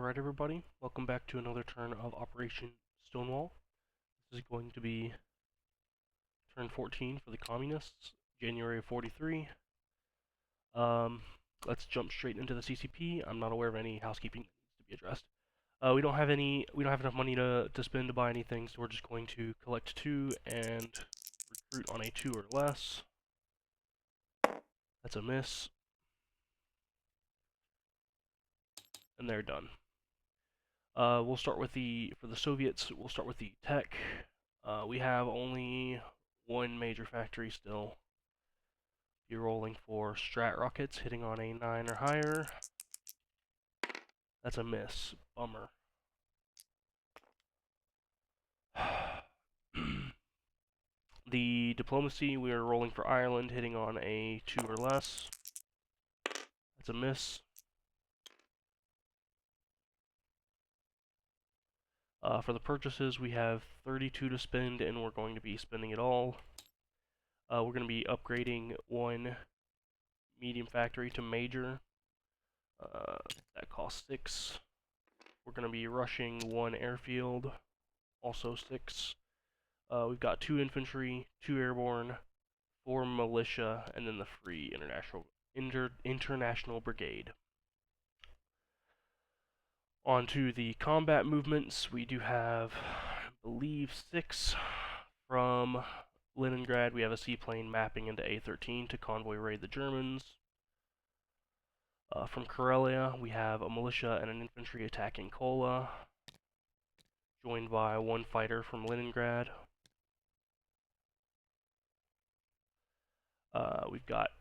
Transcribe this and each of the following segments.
Alright everybody, welcome back to another turn of Operation Stonewall. This is going to be turn 14 for the Communists, January of 43. Let's jump straight into the CCP. I'm not aware of any housekeeping that needs to be addressed. We don't have enough money to spend to buy anything, so we're just going to collect 2 and recruit on a 2 or less. That's a miss. And they're done. We'll start with for the Soviets, we'll start with the tech. We have only one major factory still. You're rolling for strat rockets, hitting on a 9 or higher. That's a miss. Bummer. The diplomacy, we are rolling for Ireland, hitting on a 2 or less. That's a miss. For the purchases, we have 32 to spend, and we're going to be spending it all. We're going to be upgrading one medium factory to major. That costs 6. We're going to be rushing one airfield, also 6. We've got 2 infantry, 2 airborne, 4 militia, and then the free international brigade. On to the combat movements. We do have, I believe, 6 from Leningrad. We have a seaplane mapping into A13 to convoy raid the Germans. From Karelia, we have a militia and an infantry attacking Kola, joined by 1 fighter from Leningrad. We've got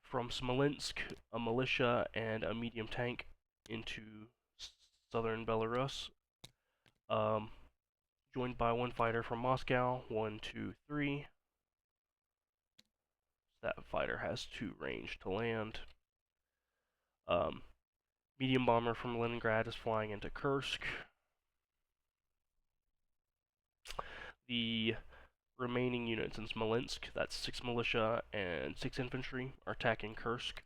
from Smolensk a militia and a medium tank into southern Belarus, joined by 1 fighter from Moscow. 1, 2, 3. That fighter has 2 range to land. Medium bomber from Leningrad is flying into Kursk. The remaining units in Smolensk, that's 6 militia and 6 infantry, are attacking Kursk.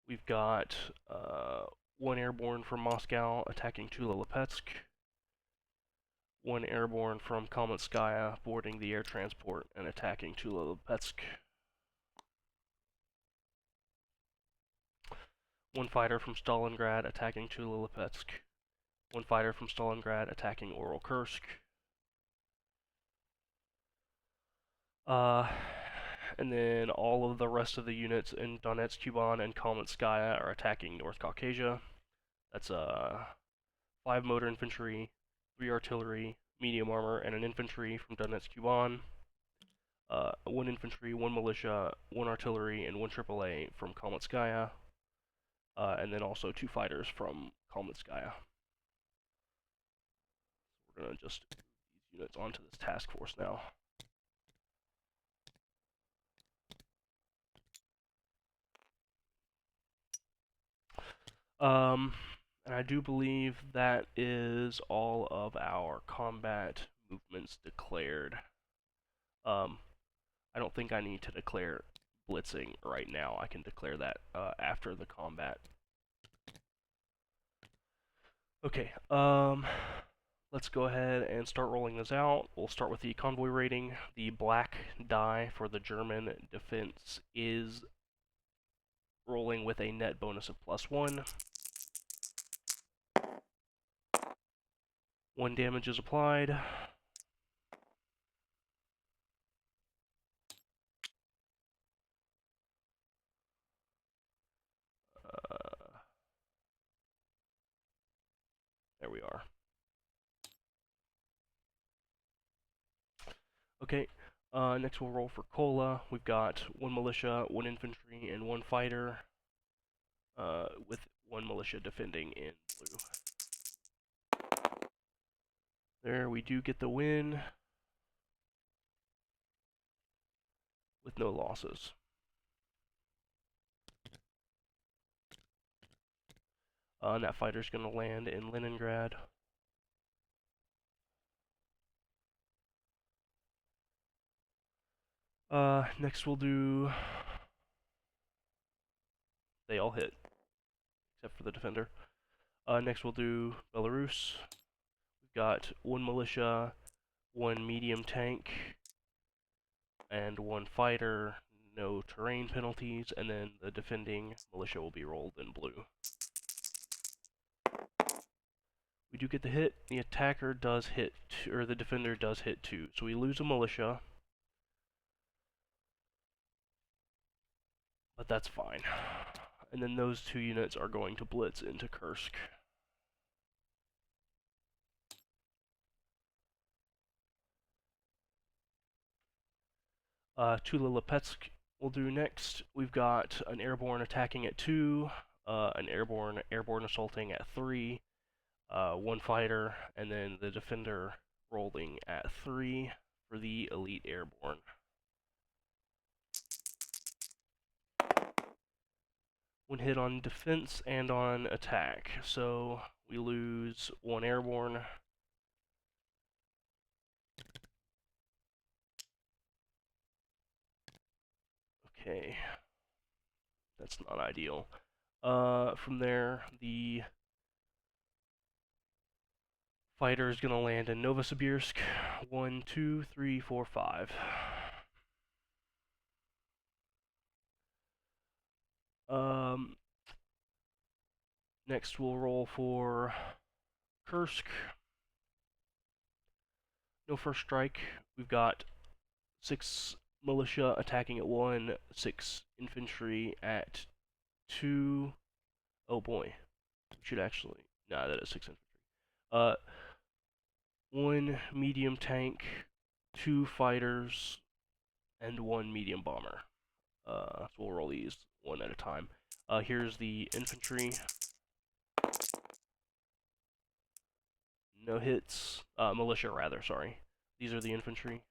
We've got 1 airborne from Moscow attacking Tula-Lipetsk, 1 airborne from Kamenskaya boarding the air transport and attacking Tula-Lipetsk. 1 fighter from Stalingrad attacking Tula-Lipetsk. 1 fighter from Stalingrad attacking Oral-Kursk. And then all of the rest of the units in Donetsk, Kuban, and Kamenskaya are attacking North Caucasia. That's 5 motor infantry, 3 artillery, medium armor, and an infantry from Donetsk, Kuban. 1 infantry, 1 militia, 1 artillery, and 1 AAA from Kamenskaya. And then also 2 fighters from Kamenskaya. We're going to just move these units onto this task force now. And I do believe that is all of our combat movements declared. I don't think I need to declare blitzing right now. I can declare that after the combat. Okay, let's go ahead and start rolling this out. We'll start with the convoy rating. The black die for the German defense is rolling with a net bonus of +1. 1 damage is applied. There we are. Okay, next we'll roll for Kola. We've got 1 militia, 1 infantry, and 1 fighter, with 1 militia defending in blue. There, we do get the win with no losses. And that fighter's going to land in Leningrad. Next we'll do They all hit, except for the defender. Next we'll do Belarus. We've got one militia, one medium tank, and one fighter. No terrain penalties, and then the defending militia will be rolled in blue. We do get the hit. The attacker does hit, or the defender does hit 2. So we lose a militia, but that's fine. And then those 2 units are going to blitz into Kursk. Tula Lipetsk will do next. We've got an airborne attacking at 2, an airborne assaulting at 3, one fighter, and then the defender rolling at 3 for the elite airborne. One hit on defense and on attack, so we lose one airborne. Okay, that's not ideal. From there, the fighter is going to land in Novosibirsk. 1, 2, 3, 4, 5. Next we'll roll for Kursk. No first strike. We've got 6 militia attacking at 1, 6 infantry at 2. Oh boy. We should actually... Nah, that is 6 infantry. 1 medium tank, 2 fighters, and 1 medium bomber. So we'll roll these one at a time. Here's the infantry. No hits. Militia, rather, sorry. These are the infantry.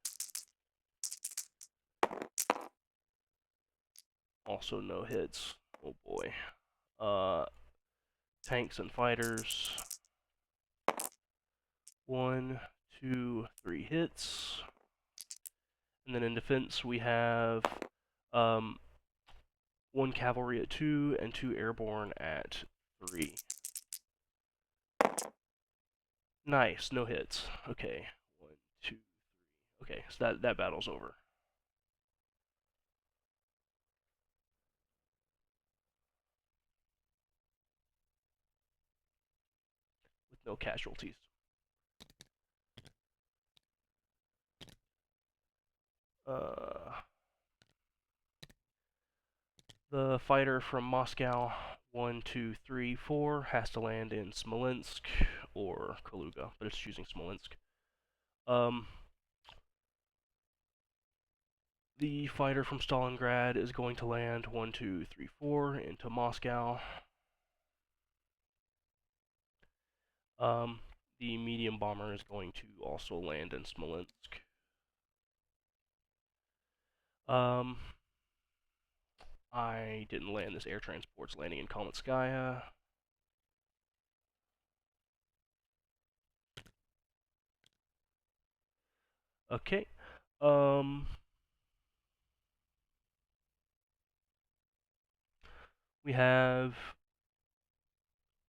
Also no hits. Oh boy. Tanks and fighters. 1, 2, 3 hits. And then in defense we have 1 cavalry at 2 and 2 airborne at 3. Nice, no hits. Okay, 1, 2, 3. Okay, so that battle's over. With no casualties. The fighter from Moscow, 1, 2, 3, 4, has to land in Smolensk or Kaluga, but it's choosing Smolensk. The fighter from Stalingrad is going to land 1, 2, 3, 4 into Moscow. The medium bomber is going to also land in Smolensk. I didn't land this air transport's landing in Kometskaya. Okay. We have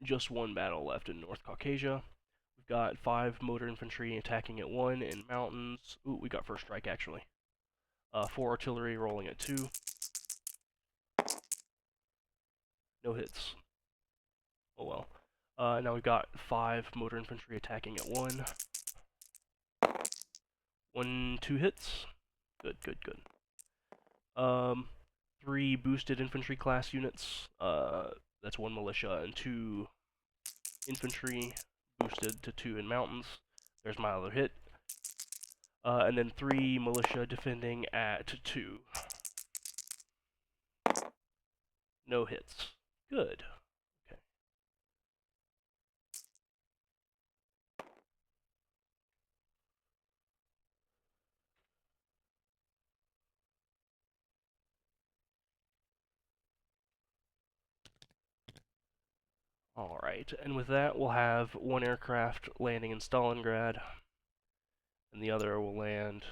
just 1 battle left in North Caucasia. We've got 5 motor infantry attacking at 1 in mountains. Ooh, we got first strike actually. 4 artillery rolling at 2. No hits. Oh well. Now we've got 5 motor infantry attacking at 1. 1, 2 hits. Good, good, good. 3 boosted infantry class units. That's 1 militia and 2 infantry boosted to 2 in mountains. There's my other hit. And then 3 militia defending at 2. No hits. Good. Okay. Alright, and with that we'll have 1 aircraft landing in Stalingrad, and the other will land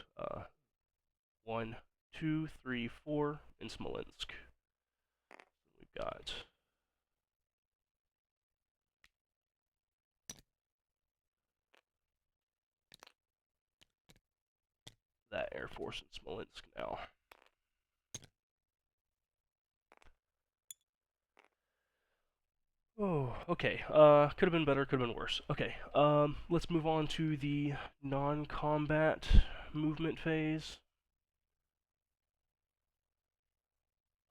1, 2, 3, 4 in Smolensk. We got that Air Force in Smolensk now. Oh, okay. Could have been better, could have been worse. Okay, let's move on to the non-combat movement phase.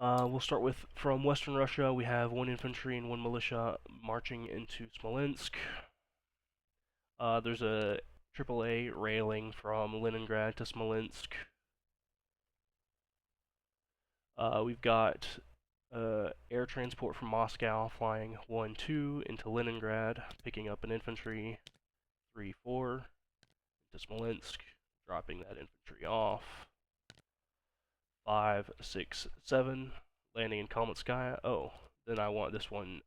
We'll start with, from Western Russia, we have 1 infantry and 1 militia marching into Smolensk. There's a AAA railing from Leningrad to Smolensk. We've got air transport from Moscow flying 1-2 into Leningrad, picking up an infantry 3-4 to Smolensk, dropping that infantry off. 5-6-7 landing in Kalmytskaya. Oh, then I want this one.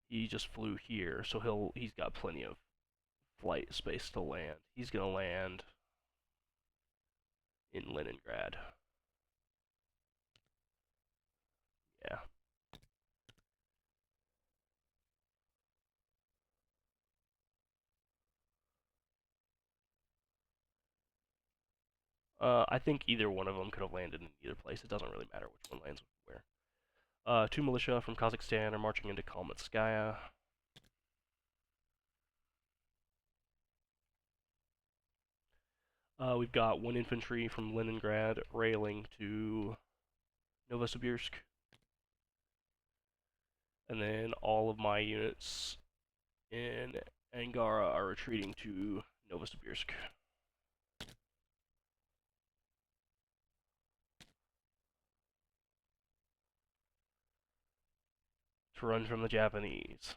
He just flew here, so he's got plenty of flight space to land. He's gonna land in Leningrad. Yeah. I think either one of them could have landed in either place. It doesn't really matter which one lands where. 2 militia from Kazakhstan are marching into Kalmytskaya. We've got 1 infantry from Leningrad railing to Novosibirsk. And then all of my units in Angara are retreating to Novosibirsk. To run from the Japanese.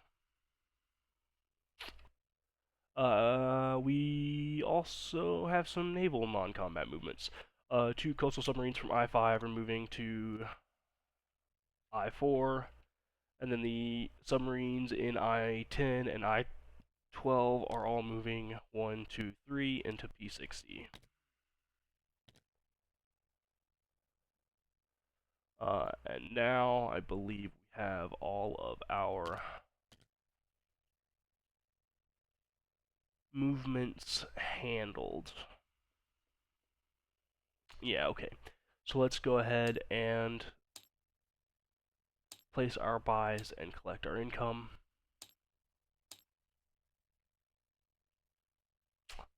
We also have some naval non-combat movements. 2 coastal submarines from I-5 are moving to I-4, and then the submarines in I-10 and I-12 are all moving 1, 2, 3 into P60. And now I believe we have all of our movements handled. Yeah, okay. So let's go ahead and place our buys and collect our income.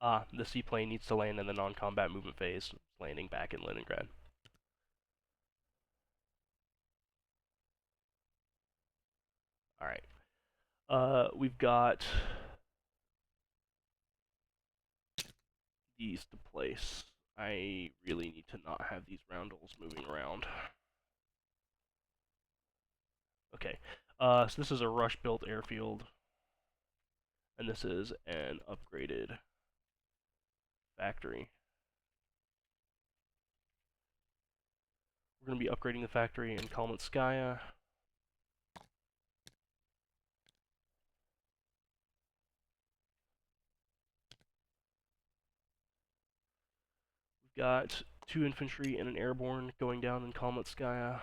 The seaplane needs to land in the non-combat movement phase, landing back in Leningrad. Alright. We've got these to place. I really need to not have these roundels moving around. Okay. So this is a rush-built airfield, and this is an upgraded factory. We're going to be upgrading the factory in Kalmytskaya. We've got 2 infantry and an airborne going down in Kalmytskaya.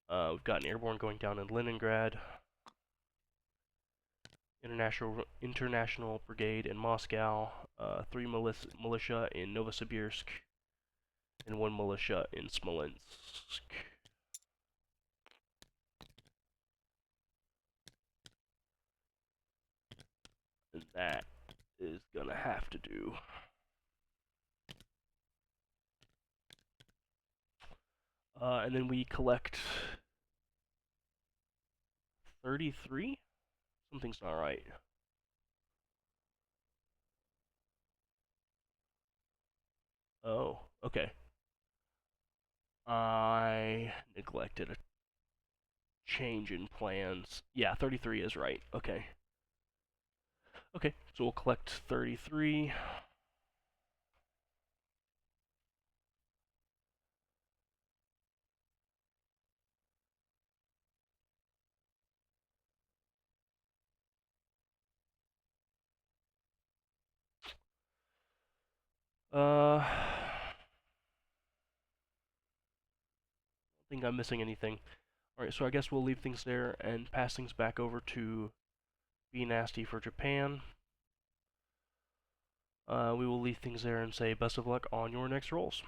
We've got an airborne going down in Leningrad. International Brigade in Moscow. 3 militia in Novosibirsk. And 1 militia in Smolensk. And that is gonna have to do. And then we collect 33? Something's not right. Oh, okay. I neglected a change in plans. Yeah, 33 is right. Okay. Okay, so we'll collect 33. I think I'm missing anything. Alright, so I guess we'll leave things there and pass things back over to Be Nasty for Japan. We will leave things there and say best of luck on your next rolls.